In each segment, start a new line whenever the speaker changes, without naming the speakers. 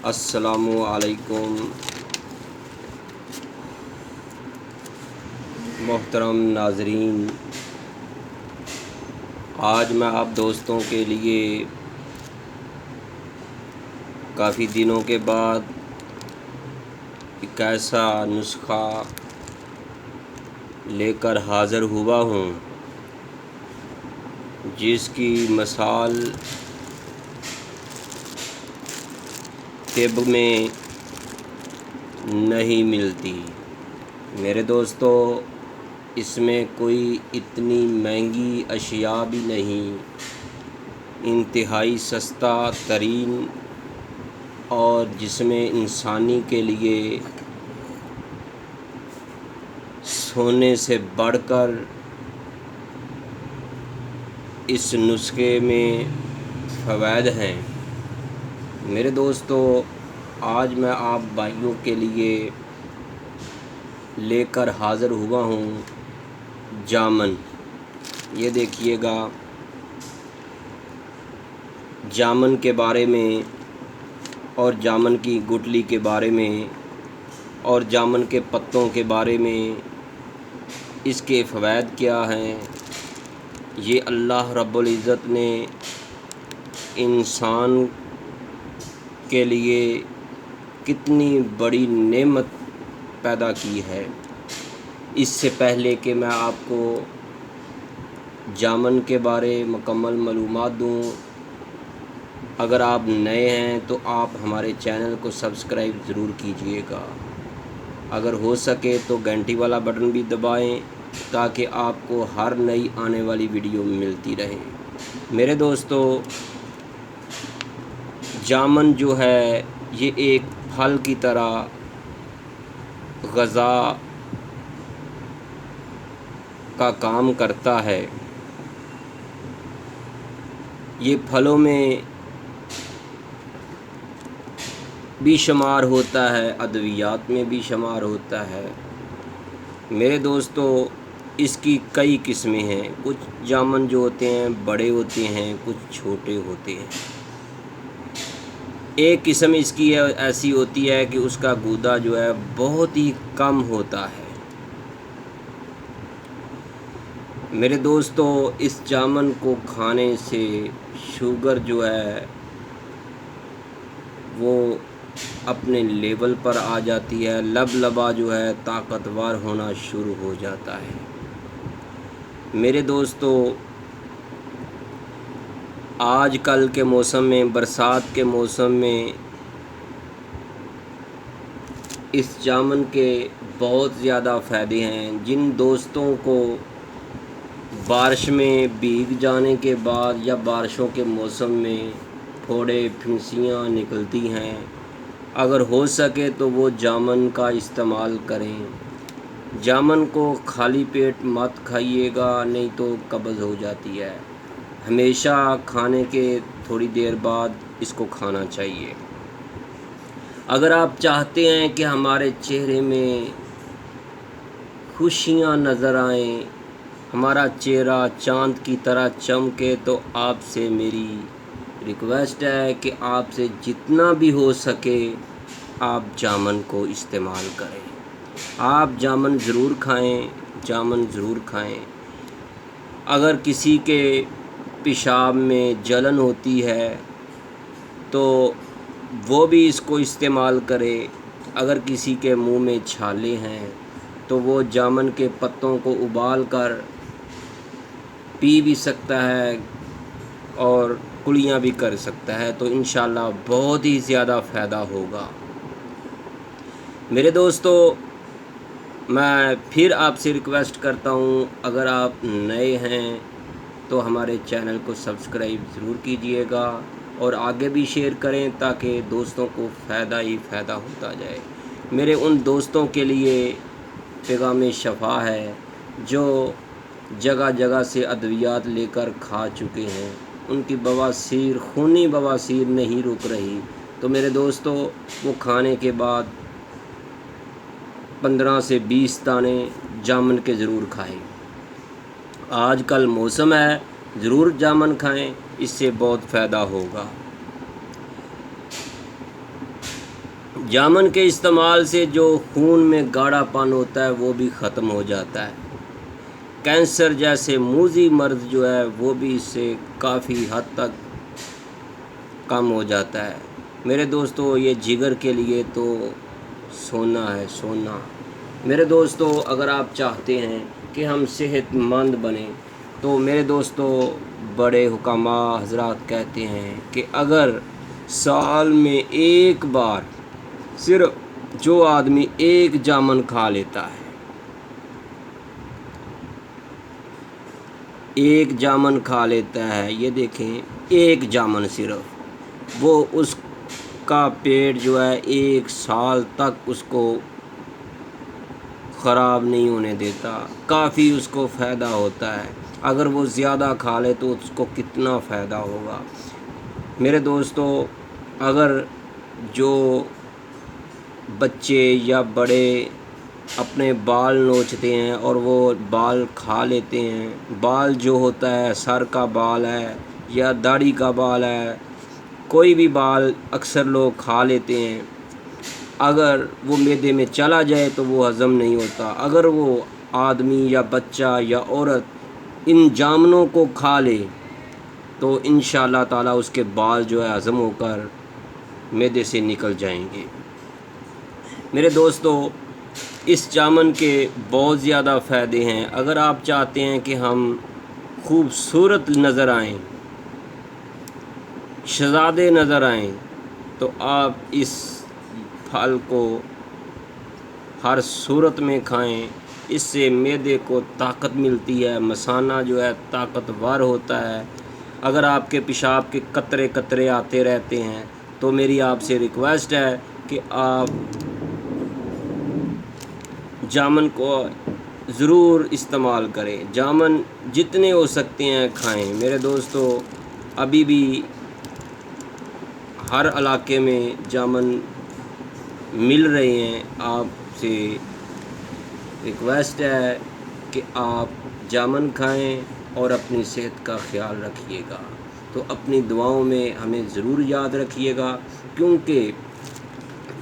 السلام علیکم محترم ناظرین، آج میں آپ دوستوں کے لیے کافی دنوں کے بعد ایک ایسا نسخہ لے کر حاضر ہوا ہوں جس کی مثال طب میں نہیں ملتی۔ میرے دوستو، اس میں کوئی اتنی مہنگی اشیاء بھی نہیں، انتہائی سستا ترین اور جس میں انسانی کے لیے سونے سے بڑھ کر اس نسخے میں فوائد ہیں۔ میرے دوستو، آج میں آپ بھائیوں کے لیے لے کر حاضر ہوا ہوں جامن۔ یہ دیکھیے گا، جامن کے بارے میں اور جامن کی گٹلی کے بارے میں اور جامن کے پتوں کے بارے میں، اس کے فوائد کیا ہیں، یہ اللہ رب العزت نے انسان کے لیے کتنی بڑی نعمت پیدا کی ہے۔ اس سے پہلے کہ میں آپ کو جامن کے بارے مکمل معلومات دوں، اگر آپ نئے ہیں تو آپ ہمارے چینل کو سبسکرائب ضرور کیجئے گا۔ اگر ہو سکے تو گھنٹی والا بٹن بھی دبائیں تاکہ آپ کو ہر نئی آنے والی ویڈیو ملتی رہے۔ میرے دوستو، جامن جو ہے یہ ایک پھل کی طرح غذا کا کام کرتا ہے۔ یہ پھلوں میں بھی شمار ہوتا ہے، ادویات میں بھی شمار ہوتا ہے۔ میرے دوستو، اس کی کئی قسمیں ہیں۔ کچھ جامن جو ہوتے ہیں بڑے ہوتے ہیں، کچھ چھوٹے ہوتے ہیں۔ ایک قسم اس کی ایسی ہوتی ہے کہ اس کا گودا جو ہے بہت ہی کم ہوتا ہے۔ میرے دوستو، اس جامن کو کھانے سے شوگر جو ہے وہ اپنے لیول پر آ جاتی ہے، لبا جو ہے طاقتور ہونا شروع ہو جاتا ہے۔ میرے دوستو، آج کل کے موسم میں، برسات کے موسم میں اس جامن کے بہت زیادہ فائدے ہیں۔ جن دوستوں کو بارش میں بھیگ جانے کے بعد یا بارشوں کے موسم میں پھوڑے پھنسیاں نکلتی ہیں، اگر ہو سکے تو وہ جامن کا استعمال کریں۔ جامن کو خالی پیٹ مت کھائیے گا، نہیں تو قبض ہو جاتی ہے۔ ہمیشہ کھانے کے تھوڑی دیر بعد اس کو کھانا چاہیے۔ اگر آپ چاہتے ہیں کہ ہمارے چہرے میں خوشیاں نظر آئیں، ہمارا چہرہ چاند کی طرح چمکے، تو آپ سے میری ریکویسٹ ہے کہ آپ سے جتنا بھی ہو سکے آپ جامن کو استعمال کریں۔ آپ جامن ضرور کھائیں، جامن ضرور کھائیں۔ اگر کسی کے پیشاب میں جلن ہوتی ہے تو وہ بھی اس کو استعمال کرے۔ اگر کسی کے منہ میں چھالے ہیں تو وہ جامن کے پتوں کو ابال کر پی بھی سکتا ہے اور کلیاں بھی کر سکتا ہے، تو انشاءاللہ بہت ہی زیادہ فائدہ ہوگا۔ میرے دوستو، میں پھر آپ سے ریکویسٹ کرتا ہوں، اگر آپ نئے ہیں تو ہمارے چینل کو سبسکرائب ضرور کیجئے گا اور آگے بھی شیئر کریں تاکہ دوستوں کو فائدہ ہی فائدہ ہوتا جائے۔ میرے ان دوستوں کے لیے پیغام شفا ہے جو جگہ جگہ سے ادویات لے کر کھا چکے ہیں، ان کی بواسیر، خونی بواسیر نہیں رک رہی، تو میرے دوستو وہ کھانے کے بعد 15 سے 20 دانے جامن کے ضرور کھائیں۔ آج کل موسم ہے، ضرور جامن کھائیں، اس سے بہت فائدہ ہوگا۔ جامن کے استعمال سے جو خون میں گاڑھا پن ہوتا ہے وہ بھی ختم ہو جاتا ہے۔ کینسر جیسے موذی مرض جو ہے وہ بھی اس سے کافی حد تک کم ہو جاتا ہے۔ میرے دوستو یہ جگر کے لیے تو سونا ہے سونا۔ میرے دوستو اگر آپ چاہتے ہیں کہ ہم صحت مند بنیں تو میرے دوستو بڑے حکماء حضرات کہتے ہیں کہ اگر سال میں ایک بار صرف جو آدمی ایک جامن کھا لیتا ہے، ایک جامن کھا لیتا ہے، یہ دیکھیں ایک جامن صرف، وہ اس کا پیٹ جو ہے 1 سال تک اس کو خراب نہیں ہونے دیتا، کافی اس کو فائدہ ہوتا ہے۔ اگر وہ زیادہ کھا لے تو اس کو کتنا فائدہ ہوگا۔ میرے دوستو اگر جو بچے یا بڑے اپنے بال نوچتے ہیں اور وہ بال کھا لیتے ہیں، بال جو ہوتا ہے سر کا بال ہے یا داڑھی کا بال ہے، کوئی بھی بال اکثر لوگ کھا لیتے ہیں، اگر وہ معدے میں چلا جائے تو وہ ہضم نہیں ہوتا۔ اگر وہ آدمی یا بچہ یا عورت ان جامنوں کو کھا لے تو انشاءاللہ تعالیٰ اس کے بال جو ہے ہضم ہو کر معدے سے نکل جائیں گے۔ میرے دوستو اس جامن کے بہت زیادہ فائدے ہیں۔ اگر آپ چاہتے ہیں کہ ہم خوبصورت نظر آئیں، شہزادے نظر آئیں، تو آپ اس پھل کو ہر صورت میں کھائیں۔ اس سے معدے کو طاقت ملتی ہے، مثانہ جو ہے طاقتور ہوتا ہے۔ اگر آپ کے پیشاب کے قطرے قطرے آتے رہتے ہیں تو میری آپ سے ریکویسٹ ہے کہ آپ جامن کو ضرور استعمال کریں، جامن جتنے ہو سکتے ہیں کھائیں۔ میرے دوستو ابھی بھی ہر علاقے میں جامن مل رہے ہیں۔ آپ سے ریکویسٹ ہے کہ آپ جامن کھائیں اور اپنی صحت کا خیال رکھیے گا، تو اپنی دعاؤں میں ہمیں ضرور یاد رکھیے گا، کیونکہ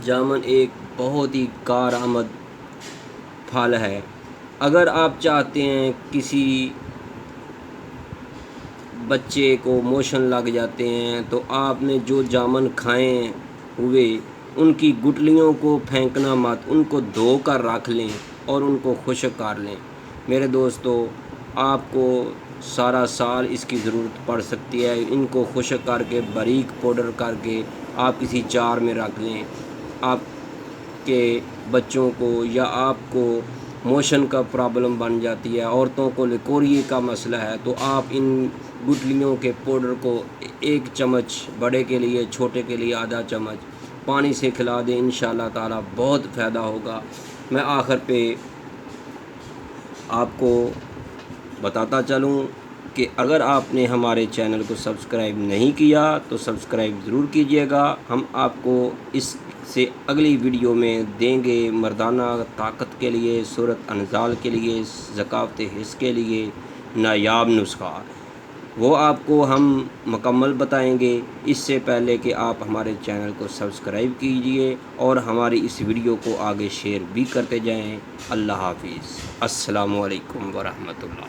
جامن ایک بہت ہی کارآمد پھل ہے۔ اگر آپ چاہتے ہیں کسی بچے کو موشن لگ جاتے ہیں تو آپ نے جو جامن کھائے ہوئے ان کی گٹلیوں کو پھینکنا مت، ان کو دھو کر رکھ لیں اور ان کو خشک کر لیں۔ میرے دوستو آپ کو سارا سال اس کی ضرورت پڑ سکتی ہے۔ ان کو خشک کر کے باریک پاؤڈر کر کے آپ کسی جار میں رکھ لیں۔ آپ کے بچوں کو یا آپ کو موشن کا پرابلم بن جاتی ہے، عورتوں کو لیکوریے کا مسئلہ ہے، تو آپ ان گٹلیوں کے پاؤڈر کو 1 چمچ، بڑے کے لیے چھوٹے کے لیے آدھا چمچ پانی سے کھلا دیں، انشاءاللہ تعالیٰ بہت فائدہ ہوگا۔ میں آخر پہ آپ کو بتاتا چلوں کہ اگر آپ نے ہمارے چینل کو سبسکرائب نہیں کیا تو سبسکرائب ضرور کیجیے گا۔ ہم آپ کو اس سے اگلی ویڈیو میں دیں گے مردانہ طاقت کے لیے، صورت انزال کے لیے، ذکاوت حس کے لیے نایاب نسخہ، وہ آپ کو ہم مکمل بتائیں گے۔ اس سے پہلے کہ آپ ہمارے چینل کو سبسکرائب کیجئے اور ہماری اس ویڈیو کو آگے شیئر بھی کرتے جائیں۔ اللہ حافظ، السلام علیکم ورحمۃ اللہ۔